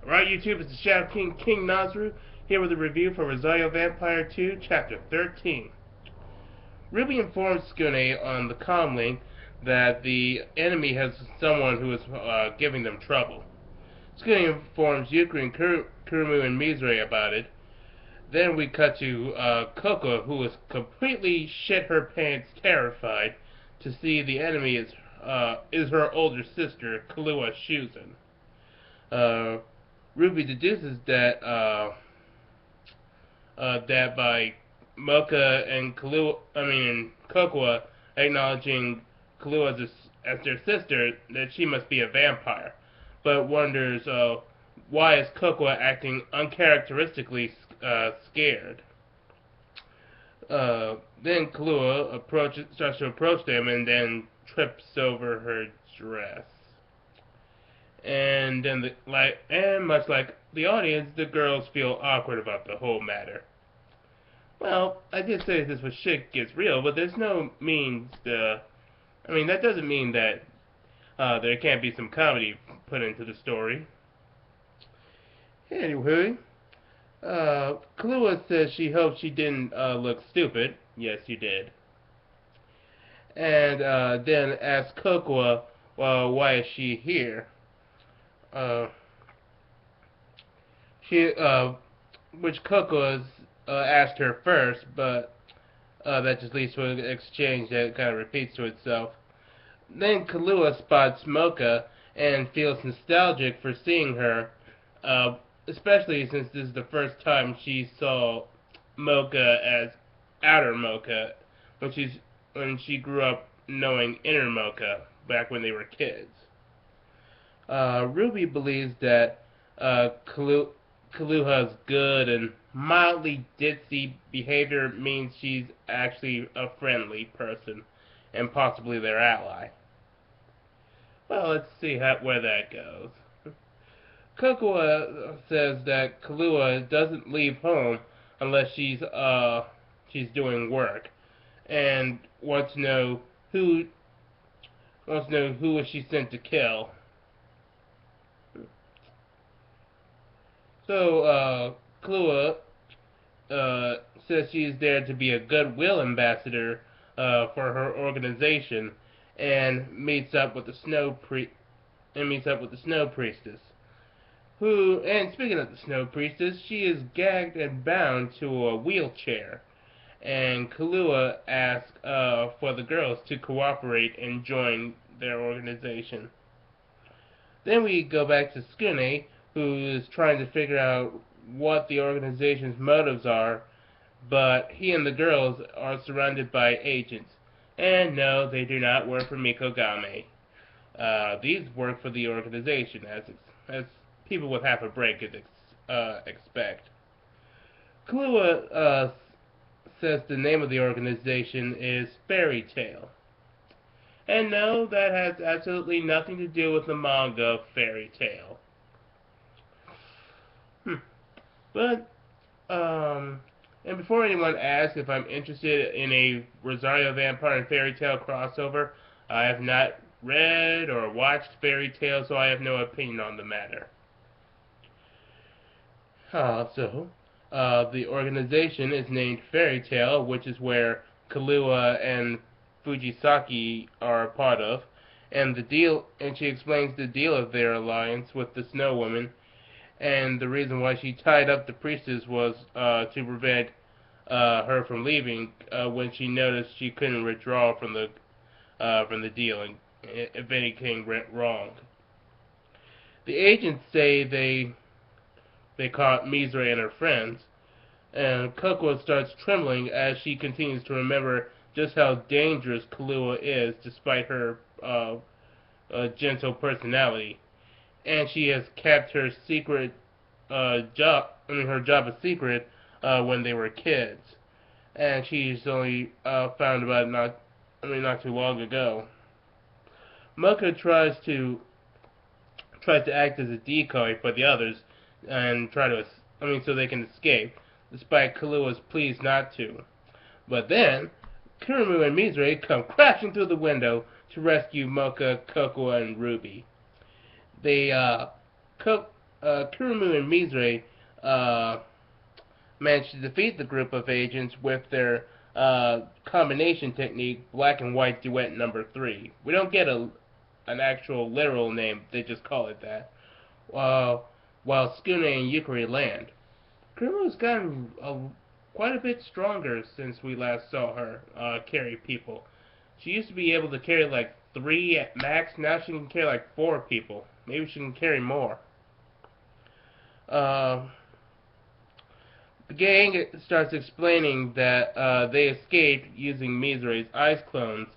Alright, YouTube, it's the Shadow King, King Nazru, here with a review for Rosario Vampire 2, Chapter 13. Ruby informs Skune on the comlink that the enemy has someone who is giving them trouble. Skune informs Yukri and Kurumu and Mizre about it. Then we cut to Coco, who is completely shit-her-pants terrified to see the enemy is her older sister, Kahlua Shuzen. Ruby deduces that that by Mocha and Cocoa acknowledging Kahlua as their sister, that she must be a vampire, but wonders why is Cocoa acting uncharacteristically scared. Then Kahlua starts to approach them and then trips over her dress. And then, much like the audience, the girls feel awkward about the whole matter. Well, I did say this was shit gets real, but there's no means to. That doesn't mean that there can't be some comedy put into the story. Anyway, Kahlua says she hopes she didn't look stupid. Yes, you did. And then asks Cocoa, well, why is she here? Which Coco asked her first, but that just leads to an exchange that kind of repeats to itself. Then Kahlua spots Mocha and feels nostalgic for seeing her, especially since this is the first time she saw Mocha as outer Mocha when she grew up knowing inner Mocha back when they were kids. Ruby believes that Kaluha's good and mildly ditzy behavior means she's actually a friendly person, and possibly their ally. Well, let's see where that goes. Cocoa says that Kahlua doesn't leave home unless she's doing work, and wants to know who is she sent to kill. So, Kahlua says she's there to be a goodwill ambassador for her organization, and meets up with the Snow Priestess. And speaking of the Snow Priestess, she is gagged and bound to a wheelchair, and Kahlua asks for the girls to cooperate and join their organization. Then we go back to Skune, who is trying to figure out what the organization's motives are, but he and the girls are surrounded by agents. And no, they do not work for Mikogame. These work for the organization, as people with half a brain could expect. Kahlua says the name of the organization is Fairy Tale. And no, that has absolutely nothing to do with the manga Fairy Tale. But, and before anyone asks if I'm interested in a Rosario Vampire and Fairy Tale crossover, I have not read or watched Fairy Tale, so I have no opinion on the matter. The organization is named Fairy Tale, which is where Kahlua and Fujisaki are a part of, and she explains the deal of their alliance with the Snow Woman. And the reason why she tied up the priestess was to prevent her from leaving when she noticed she couldn't withdraw from the deal, and if anything went wrong. The agents say they caught Mizre and her friends, and Cocoa starts trembling as she continues to remember just how dangerous Kahlua is, despite her gentle personality. And she has kept her job a secret when they were kids, and she's only found about not too long ago. Mocha tries to act as a decoy for the others and so they can escape, despite Kahlua's pleas not to. But then Kurumu and Mizre come crashing through the window to rescue Mocha, Cocoa, and Ruby. They Kurumu and Mizre uh, managed to defeat the group of agents with their combination technique, Black and White Duet Number 3. We don't get an actual literal name, they just call it that. Uh, while Skune and Yukari land. Kurumu's gotten quite a bit stronger since we last saw her carry people. She used to be able to carry like 3 at max, now she can carry like 4 people. Maybe she can carry more. Uh, the gang starts explaining that they escaped using Mizre's ice clones,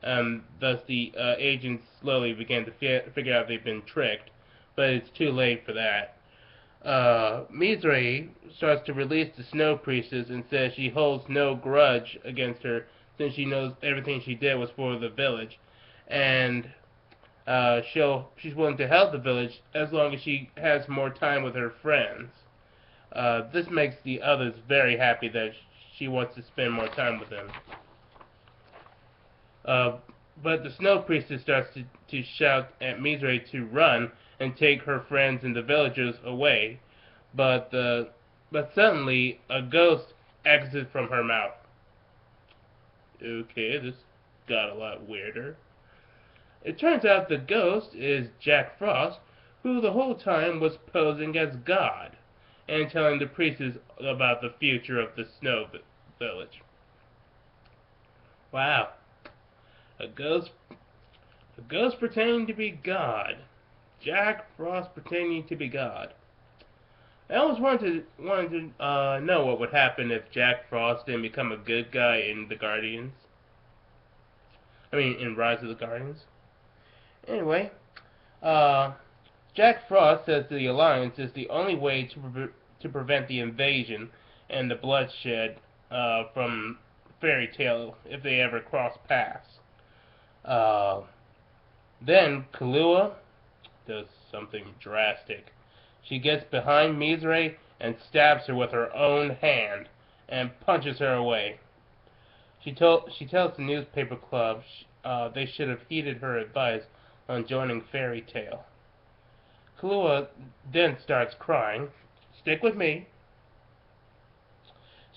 thus the agents slowly begin to figure out they've been tricked, but it's too late for that. Mizre starts to release the Snow Priestess and says she holds no grudge against her since she knows everything she did was for the village, and she's willing to help the village as long as she has more time with her friends. This makes the others very happy that she wants to spend more time with them. But the Snow Priestess starts to shout at Mizre to run and take her friends and the villagers away. But suddenly a ghost exits from her mouth. Okay, this got a lot weirder. It turns out the ghost is Jack Frost, who the whole time was posing as God and telling the priestess about the future of the Snow Village. Wow. A ghost pretending to be God. Jack Frost pretending to be God. I always wanted to know what would happen if Jack Frost didn't become a good guy in the Guardians. I mean, in Rise of the Guardians. Anyway, Jack Frost says the Alliance is the only way to prevent the invasion and the bloodshed from Fairy Tale if they ever cross paths. Then Kahlua does something drastic. She gets behind Mizre and stabs her with her own hand and punches her away. She tells the newspaper club they should have heeded her advice on joining Fairy Tale. Kahlua then starts crying. Stick with me.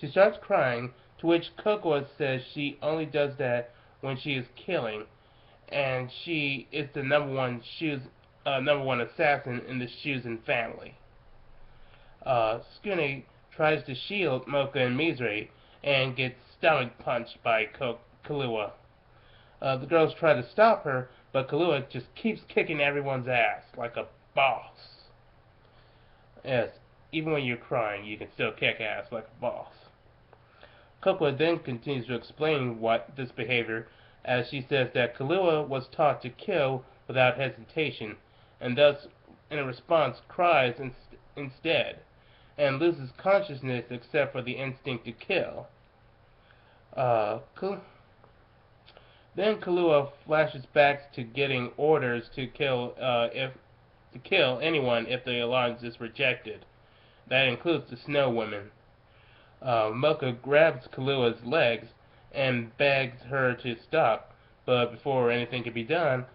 She starts crying, to which Cocoa says she only does that when she is killing, and she is the number one assassin in the Shuzen family. Skune tries to shield Mocha and Mizre and gets stomach punched by Kahlua. The girls try to stop her, but Kahlua just keeps kicking everyone's ass like a boss. Yes, even when you're crying, you can still kick ass like a boss. Cocoa then continues to explain this behavior, as she says that Kahlua was taught to kill without hesitation, and thus, in response, cries instead, and loses consciousness except for the instinct to kill. Then Kahlua flashes back to getting orders to kill anyone if the alliance is rejected. That includes the Snow Women. Mocha grabs Kahlua's legs and begs her to stop, but before anything can be done,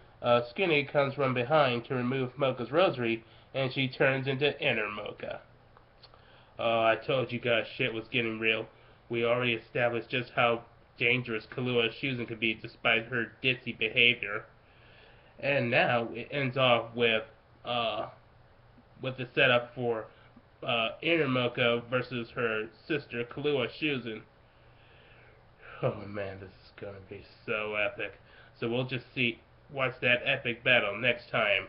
Skinny comes from behind to remove Mocha's rosary, and she turns into Inner Mocha. I told you guys shit was getting real. We already established just how dangerous Kahlua Shuzen could be despite her ditzy behavior. And now it ends off with the setup for Inner Mocha versus her sister Kahlua Shuzen. Oh man, this is gonna be so epic. So we'll just watch that epic battle next time.